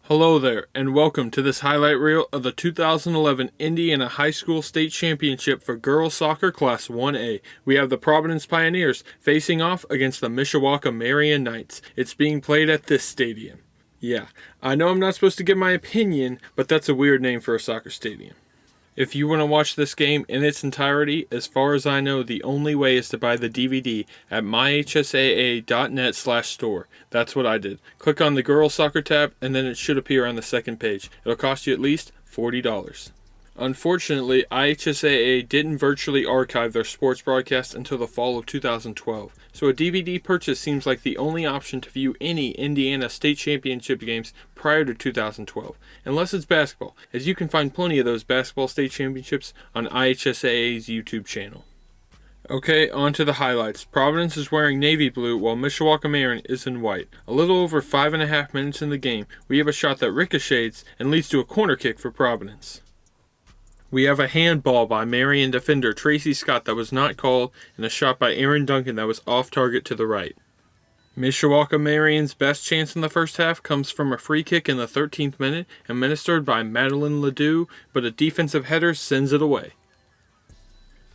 Hello there, and welcome to this highlight reel of the 2011 Indiana High School State Championship for Girls Soccer Class 1A. We have the Providence Pioneers facing off against the Mishawaka Marian Knights. It's being played at this stadium. Yeah, I know I'm not supposed to give my opinion, but that's a weird name for a soccer stadium. If you want to watch this game in its entirety, as far as I know, the only way is to buy the DVD at myhsaa.net/store. That's what I did. Click on the Girls Soccer tab, and then it should appear on the second page. It'll cost you at least $40. Unfortunately, IHSAA didn't virtually archive their sports broadcast until the fall of 2012, so a DVD purchase seems like the only option to view any Indiana State Championship games prior to 2012, unless it's basketball, as you can find plenty of those basketball state championships on IHSAA's YouTube channel. Okay, on to the highlights. Providence is wearing navy blue while Mishawaka Marian is in white. A little over 5.5 minutes in the game, we have a shot that ricochets and leads to a corner kick for Providence. We have a handball by Marian defender Tracy Scott that was not called, and a shot by Aaron Duncan that was off target to the right. Mishawaka Marian's best chance in the first half comes from a free kick in the 13th minute, administered by Madeline Ledoux, but a defensive header sends it away.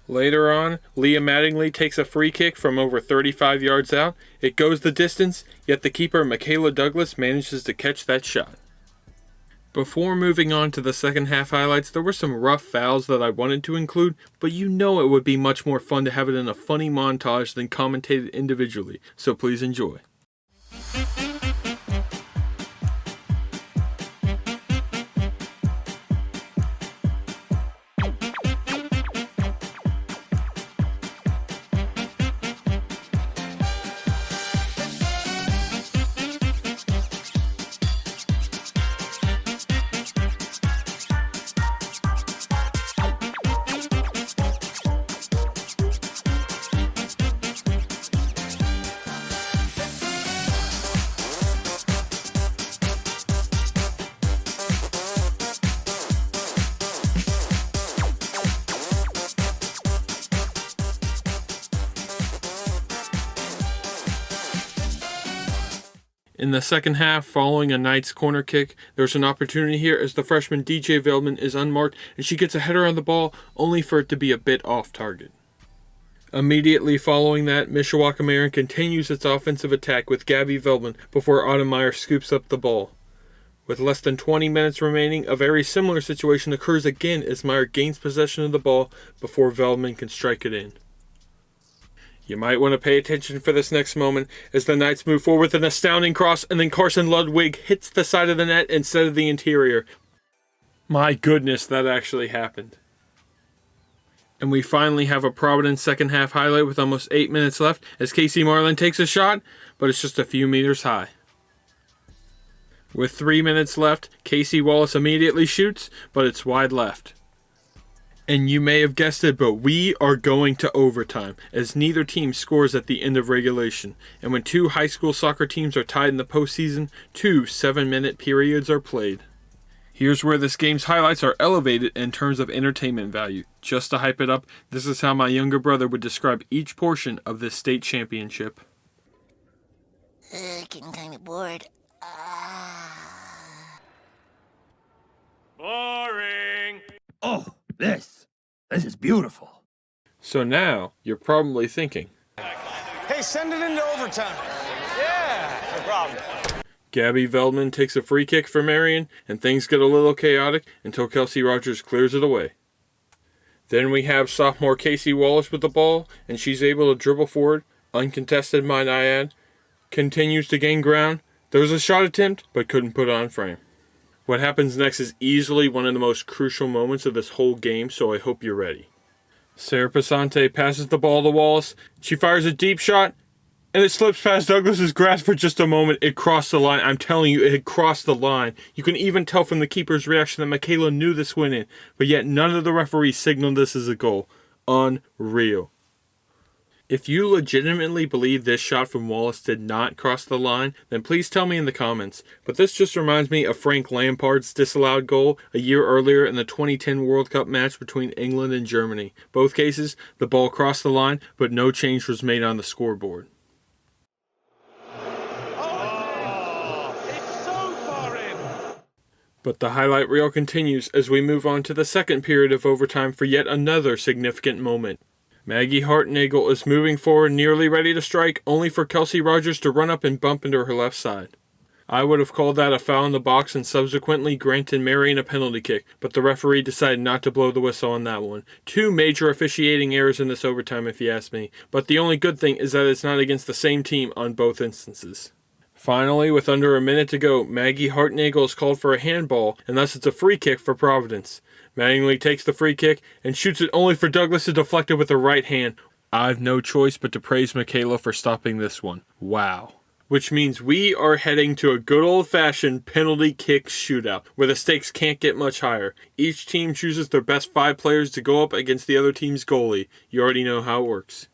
Later on, Leah Mattingly takes a free kick from over 35 yards out. It goes the distance, yet the keeper Michaela Douglas manages to catch that shot. Before moving on to the second half highlights, there were some rough fouls that I wanted to include, but you know it would be much more fun to have it in a funny montage than commentated individually, so please enjoy. In the second half, following a Knights corner kick, there's an opportunity here as the freshman DJ Veldman is unmarked and she gets a header on the ball, only for it to be a bit off target. Immediately following that, Mishawaka Marian continues its offensive attack with Gabby Veldman before Autumn Meyer scoops up the ball. With less than 20 minutes remaining, a very similar situation occurs again as Meyer gains possession of the ball before Veldman can strike it in. You might want to pay attention for this next moment as the Knights move forward with an astounding cross and then Carson Ludwig hits the side of the net instead of the interior. My goodness, that actually happened. And we finally have a Providence second half highlight with almost 8 minutes left as Casey Marlin takes a shot, but it's just a few meters high. With 3 minutes left, Casey Wallace immediately shoots, but it's wide left. And you may have guessed it, but we are going to overtime, as neither team scores at the end of regulation. And when two high school soccer teams are tied in the postseason, 2 7-minute periods are played. Here's where this game's highlights are elevated in terms of entertainment value. Just to hype it up, this is how my younger brother would describe each portion of this state championship. Getting kind of bored. Boring! Oh! This is beautiful. So now, you're probably thinking, hey, send it into overtime. Yeah, no problem. Gabby Veldman takes a free kick for Marian, and things get a little chaotic until Kelsey Rogers clears it away. Then we have sophomore Casey Wallace with the ball, and she's able to dribble forward, uncontested might I add, continues to gain ground. There was a shot attempt, but couldn't put it on frame. What happens next is easily one of the most crucial moments of this whole game, so I hope you're ready. Sarah Pasante passes the ball to Wallace. She fires a deep shot, and it slips past Douglas's grasp for just a moment. It crossed the line. I'm telling you, it had crossed the line. You can even tell from the keeper's reaction that Michaela knew this went in, but yet none of the referees signaled this as a goal. Unreal. If you legitimately believe this shot from Wallace did not cross the line, then please tell me in the comments. But this just reminds me of Frank Lampard's disallowed goal a year earlier in the 2010 World Cup match between England and Germany. Both cases, the ball crossed the line, but no change was made on the scoreboard. Oh, it's so foreign! But the highlight reel continues as we move on to the second period of overtime for yet another significant moment. Maggie Hartnagel is moving forward, nearly ready to strike, only for Kelsey Rogers to run up and bump into her left side. I would have called that a foul in the box and subsequently granted Marian a penalty kick, but the referee decided not to blow the whistle on that one. 2 major officiating errors in this overtime, if you ask me, but the only good thing is that it's not against the same team on both instances. Finally, with under a minute to go, Maggie Hartnagel is called for a handball, and thus it's a free kick for Providence. Mattingly takes the free kick and shoots it only for Douglas to deflect it with her right hand. I've no choice but to praise Michaela for stopping this one. Wow. Which means we are heading to a good old-fashioned penalty kick shootout, where the stakes can't get much higher. Each team chooses their best 5 players to go up against the other team's goalie. You already know how it works.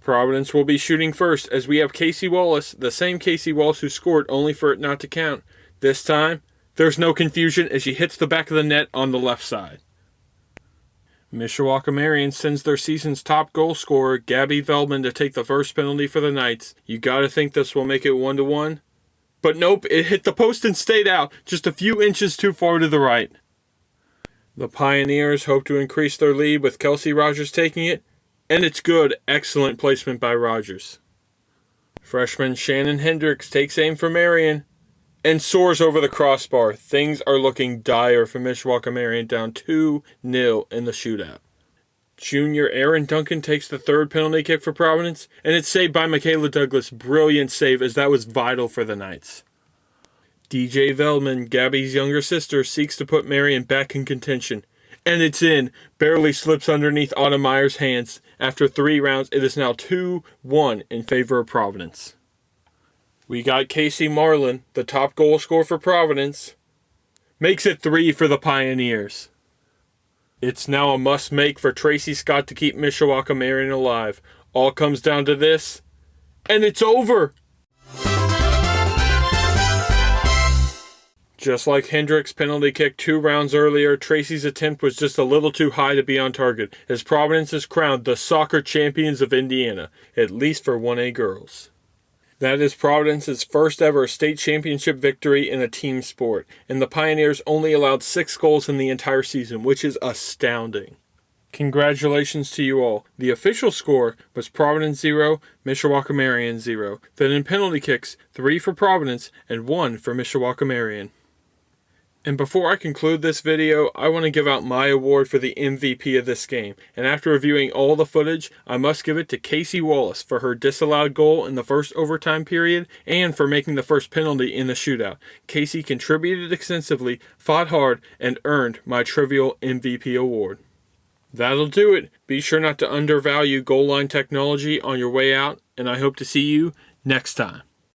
Providence will be shooting first, as we have Casey Wallace, the same Casey Wallace who scored only for it not to count. This time, there's no confusion as she hits the back of the net on the left side. Mishawaka Marian sends their season's top goal scorer, Gabby Veldman, to take the first penalty for the Knights. You gotta think this will make it 1-1. But nope, it hit the post and stayed out, just a few inches too far to the right. The Pioneers hope to increase their lead with Kelsey Rogers taking it, and it's good. Excellent placement by Rogers. Freshman Shannon Hendricks takes aim for Marian and soars over the crossbar. Things are looking dire for Mishawaka Marian, down 2-0 in the shootout. Junior Aaron Duncan takes the third penalty kick for Providence, and it's saved by Michaela Douglas. Brilliant save, as that was vital for the Knights. DJ Veldman, Gabby's younger sister, seeks to put Marian back in contention. And it's in. Barely slips underneath Autumn Meyer's hands. After 3 rounds, it is now 2-1 in favor of Providence. We got Casey Marlin, the top goal scorer for Providence. Makes it 3 for the Pioneers. It's now a must-make for Tracy Scott to keep Mishawaka Marian alive. All comes down to this, and it's over! Just like Hendricks' penalty kick 2 rounds earlier, Tracy's attempt was just a little too high to be on target, as Providence is crowned the soccer champions of Indiana, at least for 1A girls. That is Providence's first ever state championship victory in a team sport, and the Pioneers only allowed 6 goals in the entire season, which is astounding. Congratulations to you all. The official score was Providence 0, Mishawaka Marian 0. Then in penalty kicks, 3 for Providence and 1 for Mishawaka Marian. And before I conclude this video, I want to give out my award for the MVP of this game. And after reviewing all the footage, I must give it to Casey Wallace for her disallowed goal in the first overtime period and for making the first penalty in the shootout. Casey contributed extensively, fought hard, and earned my trivial MVP award. That'll do it. Be sure not to undervalue goal line technology on your way out, and I hope to see you next time.